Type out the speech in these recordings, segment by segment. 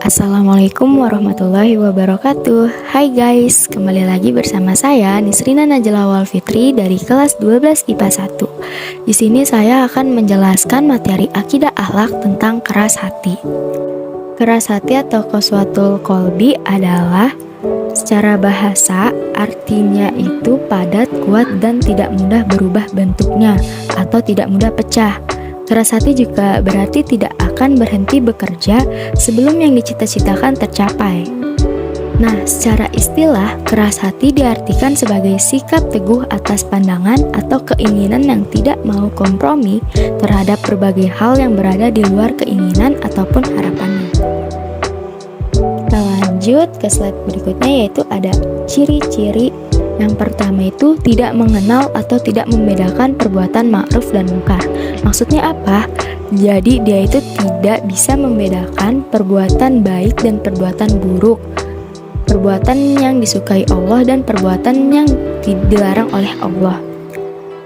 Assalamualaikum warahmatullahi wabarakatuh. Hai guys, kembali lagi bersama saya Nisrina Najla Awal Fitri dari kelas 12 IPA 1. Di sini saya akan menjelaskan materi akidah akhlak tentang keras hati. Keras hati atau qaswatul qalbi adalah secara bahasa artinya itu padat, kuat, dan tidak mudah berubah bentuknya atau tidak mudah pecah. Keras hati juga berarti tidak akan berhenti bekerja sebelum yang dicita-citakan tercapai. Nah, secara istilah, keras hati diartikan sebagai sikap teguh atas pandangan atau keinginan yang tidak mau kompromi terhadap berbagai hal yang berada di luar keinginan ataupun harapannya. Kita lanjut ke slide berikutnya, yaitu ada ciri-ciri. Yang pertama itu tidak mengenal atau tidak membedakan perbuatan ma'ruf dan munkar. Maksudnya apa? Jadi dia itu tidak bisa membedakan perbuatan baik dan perbuatan buruk, perbuatan yang disukai Allah dan perbuatan yang dilarang oleh Allah.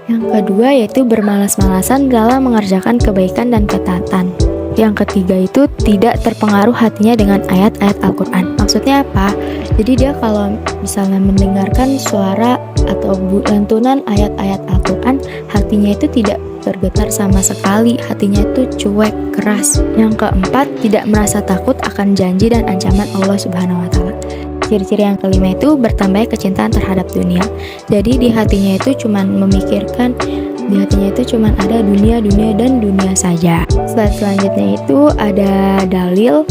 Yang kedua yaitu bermalas-malasan dalam mengerjakan kebaikan dan ketaatan. Yang ketiga itu tidak terpengaruh hatinya dengan ayat-ayat Al-Quran. Maksudnya apa? Jadi dia kalau misalnya mendengarkan suara atau lantunan ayat-ayat Al-Quran, hatinya itu tidak bergetar sama sekali, hatinya itu cuek, keras. Yang keempat, tidak merasa takut akan janji dan ancaman Allah Subhanahu wa Ta'ala. Ciri-ciri yang kelima itu bertambah kecintaan terhadap dunia. Jadi di hatinya itu cuma ada dunia dan dunia saja. Slide selanjutnya itu ada dalil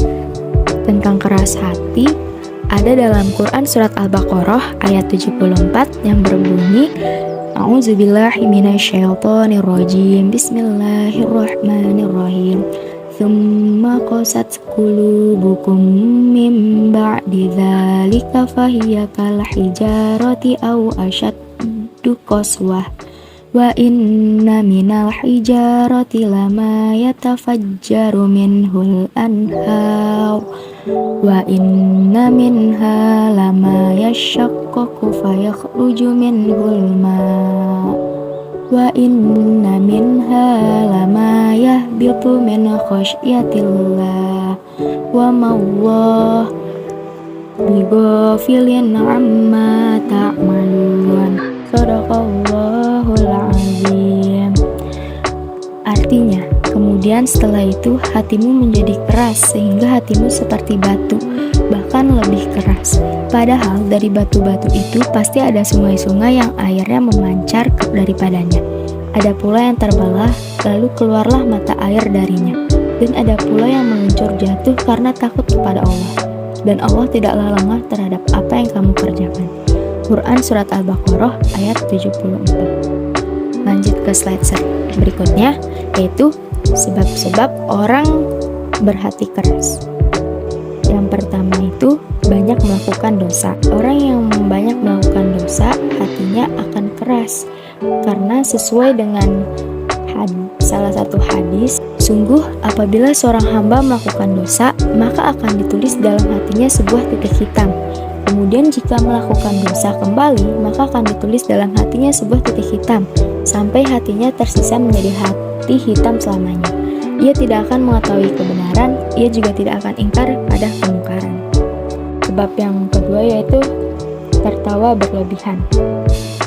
tentang keras hati. Ada dalam Quran surat Al-Baqarah ayat 74 yang berbunyi, A'udzubillahi minasyaitonirrajim. Bismillahirrahmanirrahim. Tsumma qasat qulubukum min ba'di dzalika fahiya kal hijarati aw ashaddu qaswah. Wa inna minal hijarati lama yatafajjaru minhul anhar. Wa inna minha lama yashaqqaqu fayakhruju minhul ma'. Wa inna minha lama yahbitu min khasyatillah. Wa mawwah bighafilin amma ta'malun. Shadaqallahul azim. Artinya, kemudian setelah itu hatimu menjadi keras sehingga hatimu seperti batu, bahkan lebih keras. Padahal dari batu-batu itu pasti ada sungai-sungai yang airnya memancar daripadanya. Ada pula yang terbelah, lalu keluarlah mata air darinya. Dan ada pula yang meluncur jatuh karena takut kepada Allah. Dan Allah tidaklah lengah terhadap apa yang kamu kerjakan. Quran surat Al-Baqarah ayat 74. Lanjut ke slide berikutnya, yaitu sebab-sebab orang berhati keras. Yang pertama itu banyak melakukan dosa. Orang yang banyak melakukan dosa, hatinya akan keras. Karena sesuai dengan salah satu hadis, sungguh apabila seorang hamba melakukan dosa, maka akan ditulis dalam hatinya sebuah titik hitam. Kemudian jika melakukan dosa kembali, maka akan ditulis dalam hatinya sebuah titik hitam, sampai hatinya tersisa menjadi hati hitam selamanya. Ia tidak akan mengetahui kebenaran, ia juga tidak akan ingkar pada kemungkaran. Sebab yang kedua yaitu tertawa berlebihan.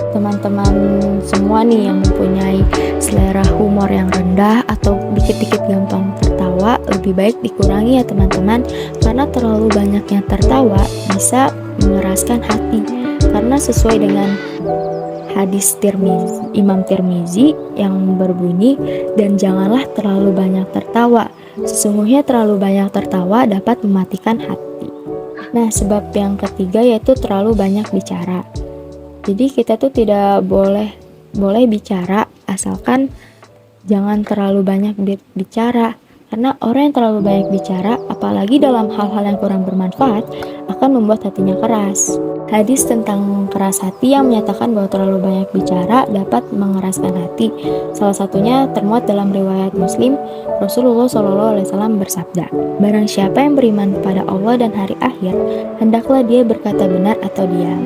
Teman-teman semua nih yang mempunyai selera humor yang rendah atau dikit-dikit gampang tertawa, lebih baik dikurangi ya teman-teman, karena terlalu banyaknya tertawa bisa mengeraskan hati. Karena sesuai dengan hadis Imam Tirmizi yang berbunyi, dan janganlah terlalu banyak tertawa, sesungguhnya terlalu banyak tertawa dapat mematikan hati. Nah, sebab yang ketiga yaitu terlalu banyak bicara. Jadi kita tuh tidak boleh bicara, asalkan jangan terlalu banyak bicara. Karena orang yang terlalu banyak bicara, apalagi dalam hal-hal yang kurang bermanfaat, akan membuat hatinya keras. Hadis tentang keras hati yang menyatakan bahwa terlalu banyak bicara dapat mengeraskan hati. Salah satunya termuat dalam riwayat Muslim, Rasulullah SAW bersabda, barang siapa yang beriman kepada Allah dan hari akhir, hendaklah dia berkata benar atau diam.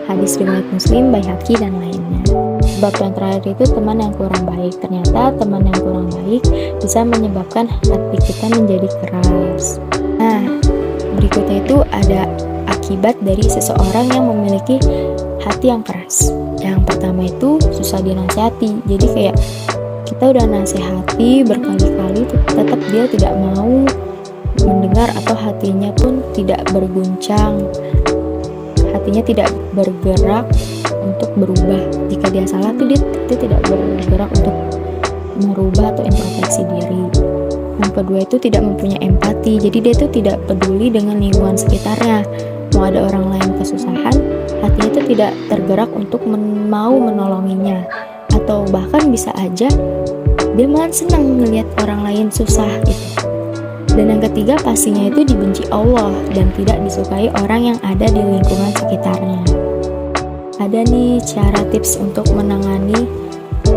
Hadis riwayat Muslim, Baihaqi, dan lainnya. Sebab yang terakhir itu teman yang kurang baik. Ternyata teman yang kurang baik bisa menyebabkan hati kita menjadi keras. berikutnya itu ada akibat dari seseorang yang memiliki hati yang keras. Yang pertama itu susah dinasihati. Jadi kayak kita udah nasihati berkali-kali tetap dia tidak mau mendengar atau hatinya pun tidak berguncang, hatinya tidak bergerak untuk berubah. Jika dia salah tuh dia tidak bergerak untuk merubah atau introspeksi diri. Yang kedua itu tidak mempunyai empati, jadi dia tuh tidak peduli dengan lingkungan sekitarnya. Mau ada orang lain kesusahan, hatinya itu tidak tergerak untuk mau menolonginya, atau bahkan bisa aja dia malah senang melihat orang lain susah gitu. Dan yang ketiga pastinya itu dibenci Allah dan tidak disukai orang yang ada di lingkungan sekitarnya. Ada nih cara tips untuk menangani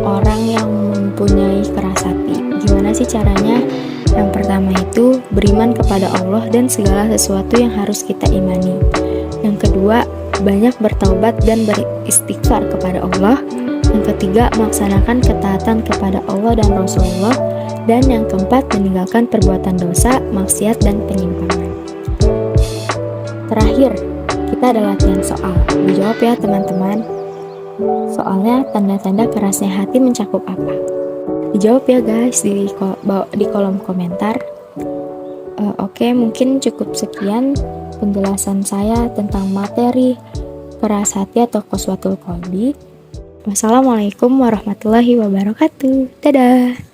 orang yang mempunyai keras hati. Gimana sih caranya? Yang pertama itu beriman kepada Allah dan segala sesuatu yang harus kita imani. Yang kedua, banyak bertaubat dan beristighfar kepada Allah. Yang ketiga, melaksanakan ketaatan kepada Allah dan Rasulullah. Dan yang keempat, meninggalkan perbuatan dosa, maksiat, dan penyimpangan. Terakhir, kita ada latihan soal. Dijawab ya teman-teman. Soalnya tanda-tanda kerasnya hati mencakup apa? Dijawab ya guys di kolom komentar. Oke, mungkin cukup sekian penjelasan saya tentang materi keras hati atau qaswatul qalbi. Wassalamualaikum warahmatullahi wabarakatuh. Dadah.